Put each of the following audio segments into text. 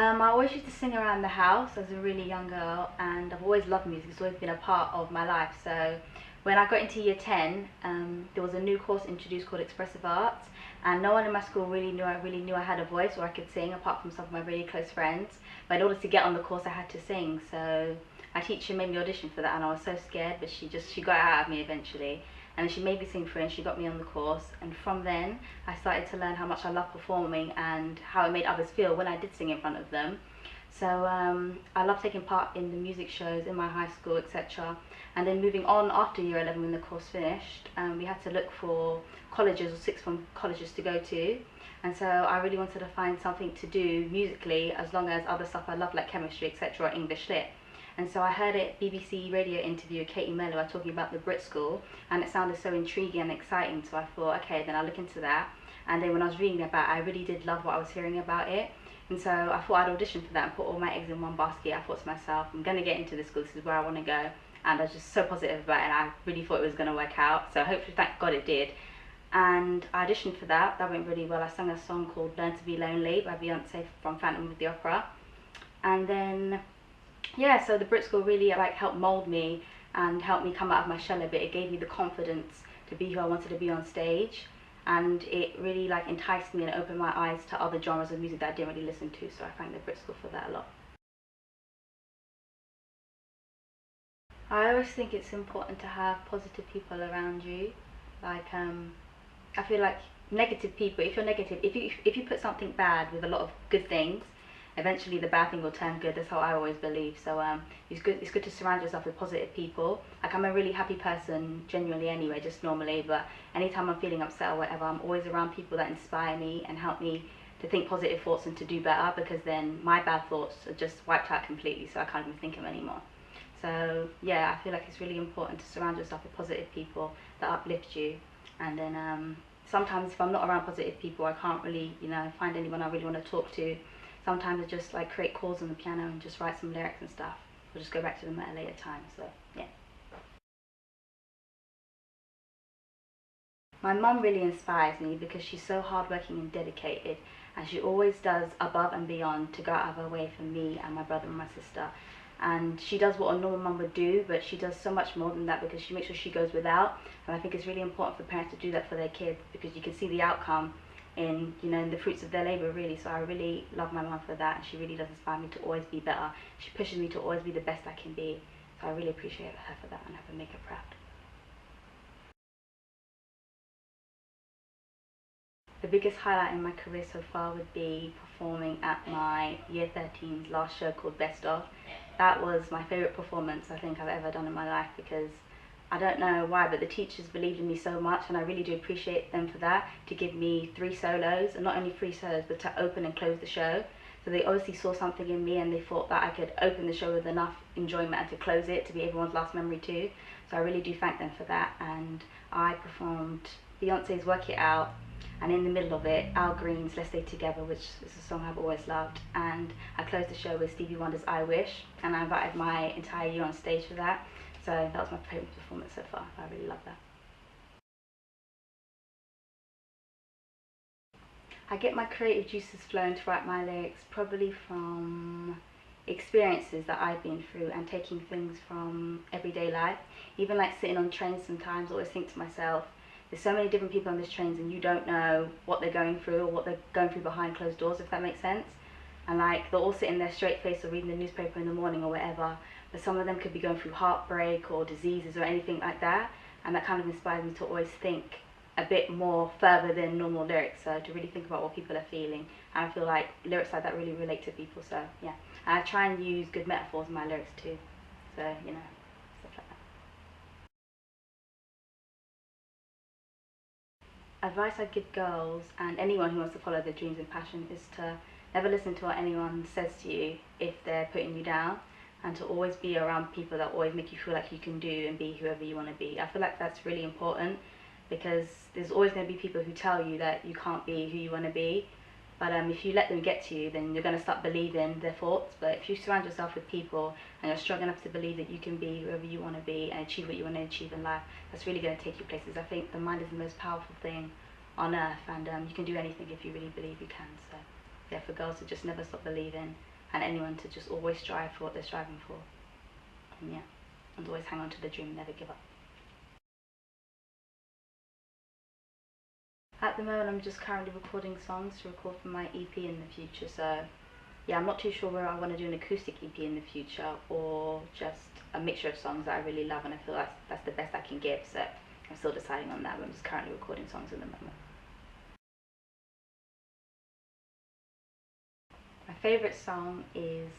I always used to sing around the house as a really young girl, and I've always loved music. It's always been a part of my life. So when I got into year 10, there was a new course introduced called Expressive Arts, and no one in my school really knew I had a voice or I could sing, apart from some of my really close friends. But in order to get on the course, I had to sing. So my teacher made me audition for that, and I was so scared, but she got it out of me eventually. And she made me sing for her, and she got me on the course. And from then, I started to learn how much I love performing and how it made others feel when I did sing in front of them. So I love taking part in the music shows in my high school, etc. And then moving on after year 11, when the course finished, we had to look for colleges or sixth form colleges to go to. And so I really wanted to find something to do musically, as long as other stuff I love, like chemistry, etc., or English lit. And so I heard a BBC radio interview with Katie Mello talking about the Brit School, and it sounded so intriguing and exciting. So I thought, okay, then I'll look into that. And then when I was reading about it, I really did love what I was hearing about it. And so I thought I'd audition for that and put all my eggs in one basket. I thought to myself, I'm going to get into this school, this is where I want to go. And I was just so positive about it, and I really thought it was going to work out. So hopefully, thank God it did. And I auditioned for that. That went really well. I sang a song called Learn to Be Lonely by Beyonce from Phantom of the Opera. And then yeah, so the Brit School really helped mold me and helped me come out of my shell a bit. It gave me the confidence to be who I wanted to be on stage, and it really enticed me and opened my eyes to other genres of music that I didn't really listen to. So I thank the Brit School for that a lot. I always think it's important to have positive people around you. I feel like negative people, if you're negative, if you put something bad with a lot of good things, eventually the bad thing will turn good. That's how I always believe. So it's good to surround yourself with positive people. I'm a really happy person genuinely anyway, just normally, but anytime I'm feeling upset or whatever, I'm always around people that inspire me and help me to think positive thoughts and to do better, because then my bad thoughts are just wiped out completely, so I can't even think of them anymore. So yeah, I feel like it's really important to surround yourself with positive people that uplift you. And then sometimes if I'm not around positive people, I can't really, find anyone I really want to talk to. Sometimes I just create chords on the piano and just write some lyrics and stuff. We'll just go back to them at a later time. So yeah. My mum really inspires me because she's so hardworking and dedicated, and she always does above and beyond to go out of her way for me and my brother and my sister. And she does what a normal mum would do, but she does so much more than that, because she makes sure she goes without. And I think it's really important for parents to do that for their kids, because you can see the outcome in in the fruits of their labour, really. So I really love my mum for that, and she really does inspire me to always be better. She pushes me to always be the best I can be. So I really appreciate her for that, and I hope I make her proud. The biggest highlight in my career so far would be performing at my Year 13's last show called Best Of. That was my favourite performance I think I've ever done in my life, because I don't know why, but the teachers believed in me so much, and I really do appreciate them for that, to give me 3 solos, and not only 3 solos, but to open and close the show. So they obviously saw something in me, and they thought that I could open the show with enough enjoyment and to close it to be everyone's last memory too. So I really do thank them for that. And I performed Beyonce's Work It Out, and in the middle of it, Al Green's Let's Stay Together, which is a song I've always loved. And I closed the show with Stevie Wonder's I Wish, and I invited my entire year on stage for that. So that was my favourite performance so far. I really love that. I get my creative juices flowing to write my lyrics probably from experiences that I've been through, and taking things from everyday life. Even sitting on trains sometimes, I always think to myself, there's so many different people on these trains, and you don't know what they're going through or what they're going through behind closed doors, if that makes sense. And they're all sitting there straight faced or reading the newspaper in the morning or whatever, but some of them could be going through heartbreak or diseases or anything like that, and that kind of inspires me to always think a bit more further than normal lyrics, so to really think about what people are feeling. And I feel like lyrics like that really relate to people, so yeah. And I try and use good metaphors in my lyrics too, so stuff like that. Advice I'd give girls and anyone who wants to follow their dreams and passion is to never listen to what anyone says to you if they're putting you down, and to always be around people that always make you feel like you can do and be whoever you want to be. I feel like that's really important, because there's always going to be people who tell you that you can't be who you want to be, but if you let them get to you, then you're going to start believing their thoughts. But if you surround yourself with people and you're strong enough to believe that you can be whoever you want to be and achieve what you want to achieve in life, that's really going to take you places. I think the mind is the most powerful thing on earth, and you can do anything if you really believe you can. So yeah, for girls to just never stop believing, and anyone to just always strive for what they're striving for. And yeah, and always hang on to the dream, never give up. At the moment, I'm just currently recording songs to record for my EP in the future. So yeah, I'm not too sure whether I want to do an acoustic EP in the future or just a mixture of songs that I really love and I feel like that's the best I can give. So I'm still deciding on that, but I'm just currently recording songs at the moment. My favourite song is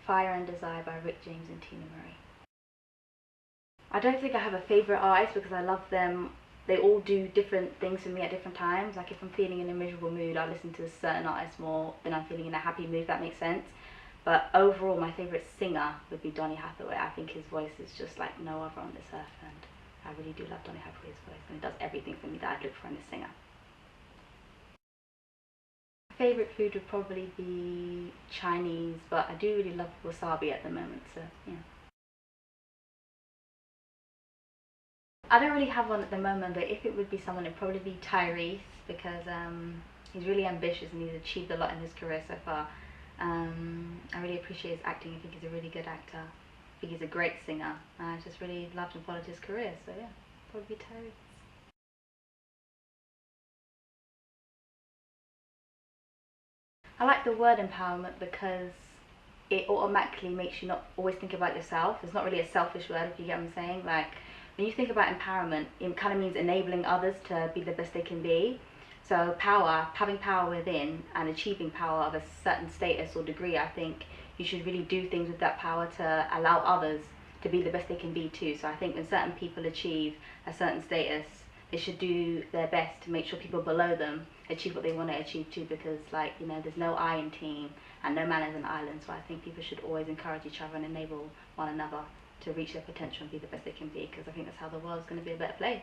Fire and Desire by Rick James and Tina Marie. I don't think I have a favourite artist because I love them. They all do different things for me at different times. Like if I'm feeling in a miserable mood, I listen to a certain artist more than I'm feeling in a happy mood, if that makes sense. But overall, my favourite singer would be Donny Hathaway. I think his voice is just like no other on this earth, and I really do love Donny Hathaway's voice, and he does everything for me that I'd look for in a singer. My favourite food would probably be Chinese, but I do really love wasabi at the moment, so yeah. I don't really have one at the moment, but if it would be someone, it'd probably be Tyrese because he's really ambitious and he's achieved a lot in his career so far. I really appreciate his acting. I think he's a really good actor. I think he's a great singer. I just really loved and followed his career, so yeah, probably Tyrese. I like the word empowerment because it automatically makes you not always think about yourself. It's not really a selfish word, if you get what I'm saying. Like, when you think about empowerment, it kind of means enabling others to be the best they can be. So power, having power within and achieving power of a certain status or degree, I think you should really do things with that power to allow others to be the best they can be too. So I think when certain people achieve a certain status, they should do their best to make sure people below them achieve what they want to achieve too, because like, you know, there's no I in team and no man is an island. So I think people should always encourage each other and enable one another to reach their potential and be the best they can be, because I think that's how the world's going to be a better place.